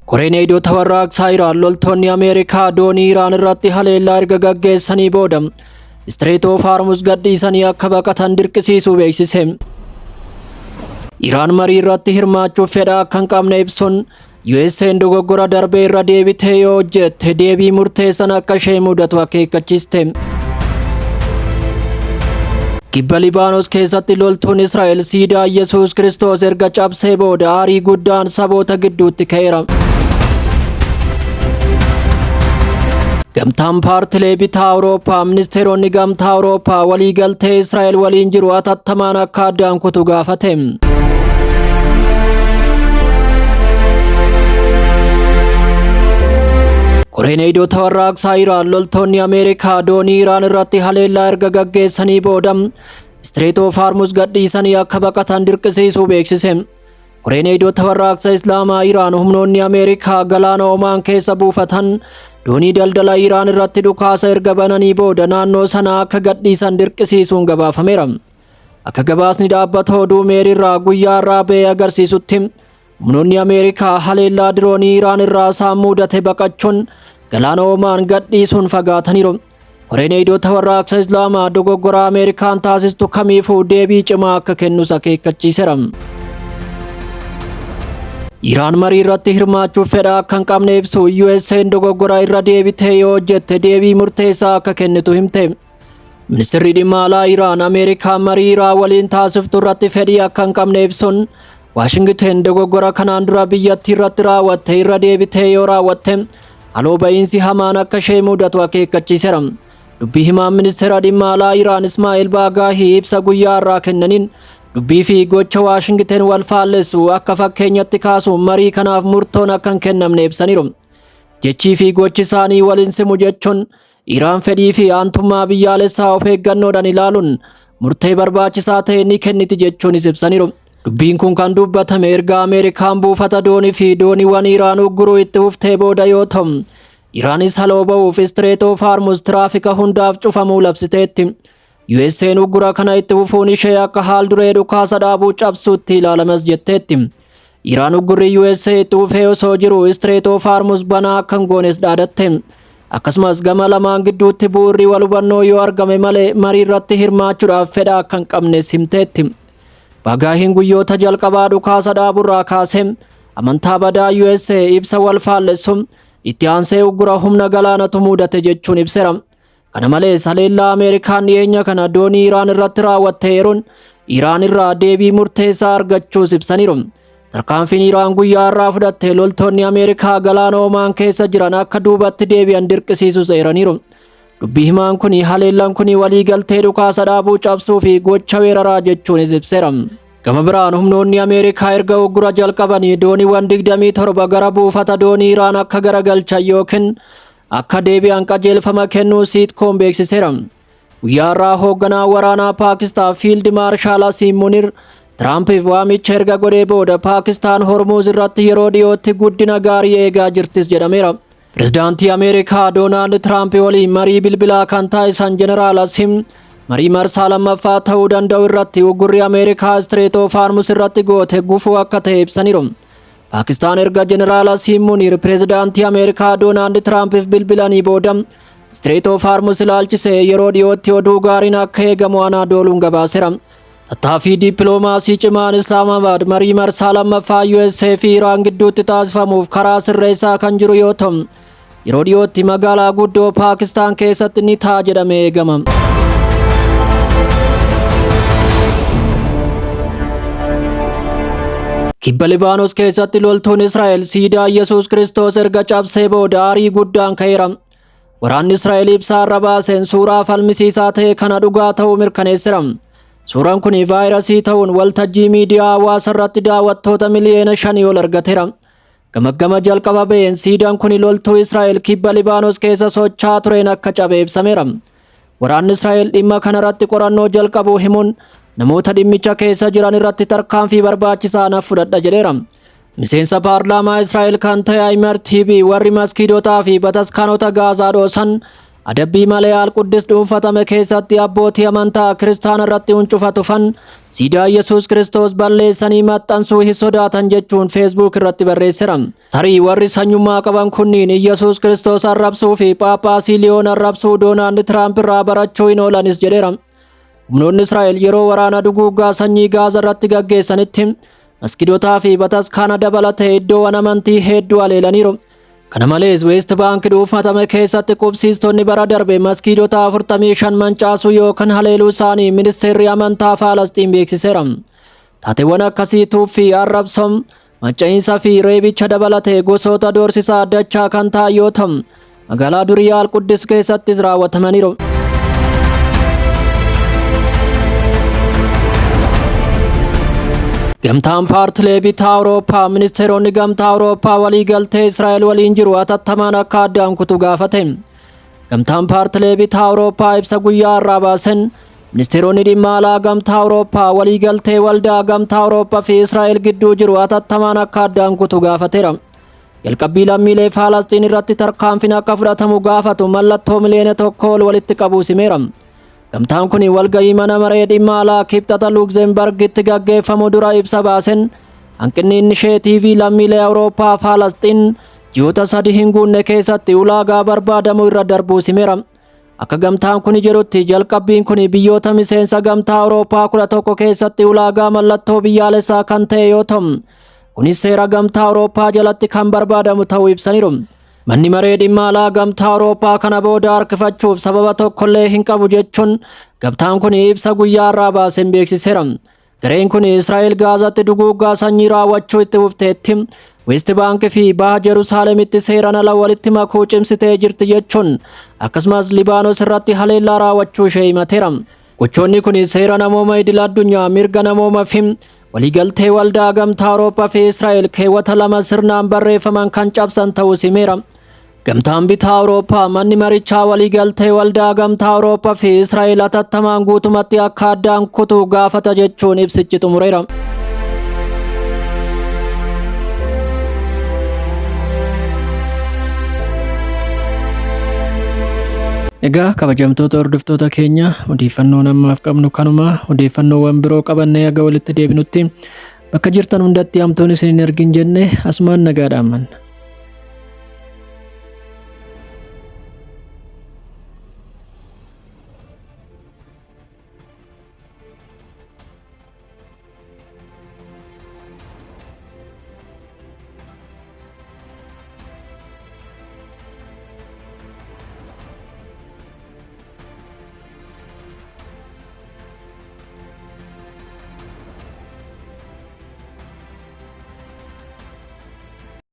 Koreen eegdota warraaqsaa Iraan loltoonni Ameerikaa doonii Iraan irratti haleellaa erga gaggeessanii booda Strait of Hormuz gadhiisanii akka baqatan dirqisiisuu beeksise. Iraan marii irratti hirmaachuuf fedha akka hin qabne ibsuun USA'n dogoggora darbee irra deebitee yoo hojjette deebii murteessan akka ishee mudatu akeekkachiiste. Kibba Libaanos keessatti loltuun Israa'el siidaa Yesuus Kiristoos erga cabsee booda aarii guddaan saboota gidduutti ka'eera. Gamtaan paartilee bitaa Awurooppaa ministeeronni gamtaa Awurooppaa waliigaltee Israa'el waliin jiru atattamaan akka addaan kutu gaafate. Koreen eegdota warraaqsaa Iraan loltoonni Ameerikaa doonii Iraan irratti haleellaa erga gaggeessanii booda Strait of Hormuz gadhiisanii akka baqatan dirqisiisuu beeksise. Koreen eegdota warraaqsa Islaamaa Iraan humnoonni Ameerikaa galaana Omaan keessa buufatan doonii daldala Iraan irratti dhukaasa erga bananii booda naannoo sana akka gadhiisan dirqisiisuun gabaafameera. Akka gabaasni dhaabbata oduu meerirraa guyyaa irraa ba'ee agarsiisutti humnoonni Ameerikaa haleellaa diroonii Iraan irraa isaan mudate baqachuun galaana Omaan gadhiisuun fagaataniiru. Koreen eegdota warraaqsa Islaamaa dogoggora Ameerikaan taasistu kamiifuu deebii cimaa akka kennus akeekkachiiseera. Iraan marii irratti hirmaachuuf fedha akka hin qabne ibsu USA'n dogoggora irra deebitee yoo hojjette deebii murteessaa akka kennitu himte. Ministeerri dhimma alaa Iraan Ameerikaa marii Iraan waliin taasiftu irratti fedhii akka hin qabne ibsuun Washington dogoggora kanaan dura biyyattii irratti raawwatte irra deebitee yoo raawwatte haaloo ba'iinsi hamaan akka ishee mudatu akeekkachiiseera. Dubbii himaan ministeera dhimma alaa Iraan Ismaa'eel Baagaahii ibsa guyyaa irraa kennaniin dubbii fi gocha Washington wal faallessu akka fakkeenyatti kaasuun marii kanaaf murtoon akka hin kennamne ibsaniiru. Jechii fi gochi isaanii waliin simu jechuun Iraan fedhii fi aantummaa biyyaalessaa of eeggannoodhaan ilaaluun murtee barbaachisaa ta'e ni kenniti jechuunis ibsaniiru. Dubbiin kun kan dubbatame erga Ameerikaan buufata doonii fi dooniiwwan Iraan ugguruu itti fuftee booda yoo ta'u, Iraanis haloo ba'uuf Strait of Hormuz tiraafika hundaaf cufamuu labsiteetti. USA'n uggura kana itti fufuun ishee akka haal duree dhukaasa dhaabuu cabsuutti ilaalamas jetteetti. Iraan uggurri USA itti fufee osoo jiru Strait of Hormuz banaa akka hin goones dhaadatte. Akkasumas gama lamaan gidduutti bu'uurri wal hubannoo yoo argame malee marii irratti hirmaachuudhaaf fedha akka hin qabnes himteetti. Baagaahiin guyyoota jalqabaa dhukaasa dhaaburraa kaasee amantaa badaa USA ibsa wal faallessu itti aansee uggura humna galaanatu mudate jechuun ibseera. Kana malees haleellaa Ameerikaan dhiyeenya kana doonii Iraan irratti raawwatte yeroon Iraan irraa deebii murteessaa argachuus ibsaniiru. Tarkaanfiin Iraan guyyaa irraa fudhatte loltoonni Ameerikaa galaana Omaan keessa jiran akka duubatti deebi'an dirqisiisus eeraniiru. Dubbii himaan kun haleellaan kun waliigaltee dhukaasa dhaabuu cabsuu fi gocha weeraraa jechuunis ibseera. Gama biraan humnoonni Ameerikaa erga uggura jalqabanii dooniiwwan 27 gara buufata doonii Iraan akka garagalchan yookiin akka deebi'an qajeelfama kennuu siitkoon beeksiseera. Guyyaa irraa hoogganaa waraanaa Paakistaan Fiild Maarshaal Asiim Munir Tiraampiif waamicha erga godhee booda Paakistaan Hormuz irratti yeroo dhiyootti guddina gaarii eegaa jirtis jedhameera. Pireezidaantii Ameerikaa Doonaald Tiraamp waliin marii bilbilaa kan taasisan Jeneraal Asiim marii marsaa lammaffaa ta'uu danda'u irratti uggurri Ameerikaa Strait of Hormuz irratti goote gufuu akka ta'e ibsaniiru. Paakistaan erga Jeneraal Asiim Munir pireezidaantii Ameerikaa Doonaald Tiraampiif bilbilanii booda Strait of Hormuz ilaalchisee yeroo dhiyootti oduu gaariin akka eegamu Anaadooluun gabaaseera. Tattaaffii dippiloomaasii cimaan Islaamabaad marii marsaa lammaffaa USA fi Iraan gidduutti taasifamuuf karaa sirreessaa kan jiru yoo ta'u, yeroo dhiyootti magaalaa guddoo Paakistaan keessatti ni ta'a jedhamee eegama. Kibba Libaanos keessatti loltuun Israa'el siidaa Yesuus Kiristoos erga cabsee booda aarii guddaan ka'eera. Waraanni Israa'el ibsaa irra baaseen suuraa falmisiisaa ta'e kana dhugaa ta'uu mirkaneesseera. Suuraan kun vaayirasii ta'uun waltajjii miidiyaa hawaasaa irratti daawwattoota miliyoona 5 ol argateera. Gamaggama jalqaba ba'een siidaan kun loltuu Israa'el kibba Libaanos keessa socho'aa tureen akka cabe ibsameera. Waraanni Israa'el dhimma kana irratti qorannoo jalqabuu himuun namoota dhimmicha keessa jiran irratti tarkaanfii barbaachisaa naaf fudhadha jedheera. Miseensa paarlaamaa Israa'el kan ta'e Aymer Tiibii warri maskiidotaa fi bataskaanota Gaazaa dhoosan adabbii malee Al-Quddis dhuunfatame keessatti abbootii amantaa kiristaana irratti huncufatu fan siidaa Yesuus Kiristoos balleessanii maxxansuu hin sodaatan jechuun Facebook irratti barreesseera. Tarii warri sanyummaa qaban kunniin Yesuus Kiristoos arrabsuu fi Phaaphaasii Liyoon arrabsuu Doonaald Tiraamp irraa barachuu hin oolanis jedheera. Humnoonni Israa'el yeroo waraana duguuggaa sanyii Gaazaa irratti gaggeessanitti maskiidotaa fi bataskaana dabalatee iddoowwan amantii hedduu haleelaniiru. Kana malees West Bank dhuunfatame keessatti qubsiistonni bara darbe maskiidota 45 mancaasuu yookaan haleeluu isaanii ministeerri amantaa Falastiin beeksiseera. Taateewwan akkasii tuuffii arrabsom macca'iinsa fi reebicha dabalatee gosoota doorsisaa dachaa kan ta'an yoo ta'u magaalaa durii Al-Quddis keessattis raawwatamaniiru. Gamtaan paartilee bitaa Awurooppaa ministeeronni gamtaa Awurooppaa walii galtee Israa'el waliin jiru hatattamaan akka addaan kutu gaafate. Gamtaan paartilee bitaa Awurooppaa ibsa guyyaa irraa baasen ministeeronni dhimma alaa gamtaa Awurooppaa walii galtee waldaa gamtaa Awurooppaa fi Israa'el gidduu jiru hatattamaan akka addaan kutu gaafateera. Jalqabbii lammiilee Falastiin irratti tarkaanfiin akka fudhatamu gaafatu mallattoo miliyoona tokko ol walitti qabu simeera. Gamtaan kun walgahii mana maree dhimma alaa kibxata Luxemburgitti gaggeeffamu dura ibsa baasen hanqinni inisheetiivii lammiilee Awurooppaa Falastiin ji'oota 3 hin guunne keessatti ulaagaa barbaadamu irra darbuu simeera. Akka gamtaan kun jedhutti jalqabbiin kun biyyoota miseensa gamtaa Awurooppaa 11 keessatti ulaagaa mallattoo biyyaalessaa kan ta'e yoo ta'u kunis seera gamtaa Awurooppaa jalatti kan barbaadamu ta'uu ibsaniiru. Manni maree dhimma alaa gamtaa Awurooppaa kana booda harkifachuuf sababa tokkollee hin qabu jechuun gamtaan kun ibsa guyyaa irraa baasen beeksiseera. Gareen kun Israa'el Gaazaatti duguuggaa sanyii raawwachuu itti fufteetti West Bank fi Baha Jerusaalemitti seeraan ala walitti makuu cimsitee jirti jechuun akkasumas Libaanos irratti haleellaa raawwachuu ishee himateera. Gochoonni kun seera namooma idil addunyaa mirga namoomaa fi waliigaltee waldaa gamtaa Awurooppaa fi Israa'el keewwata 2 sirnaan barreeffaman kan cabsan ta'uu simeera. Gamtaan bitaa Awurooppaa manni marichaa waliigaltee waldaa gamtaa Awurooppaa fi Israa'el hatattamaan guutumatti akka addaan kutu gaafata jechuun ibsichi xumureera. Egaa kabajamtoota hordoftoota keenya odeeffannoo namaaf qabnu kanuma. Odeeffannoowwan biroo qabannee aga walitti deebinutti bakka jirtan hundatti hamtuun isin hin argin jenne asumaan nagaadhaan manna.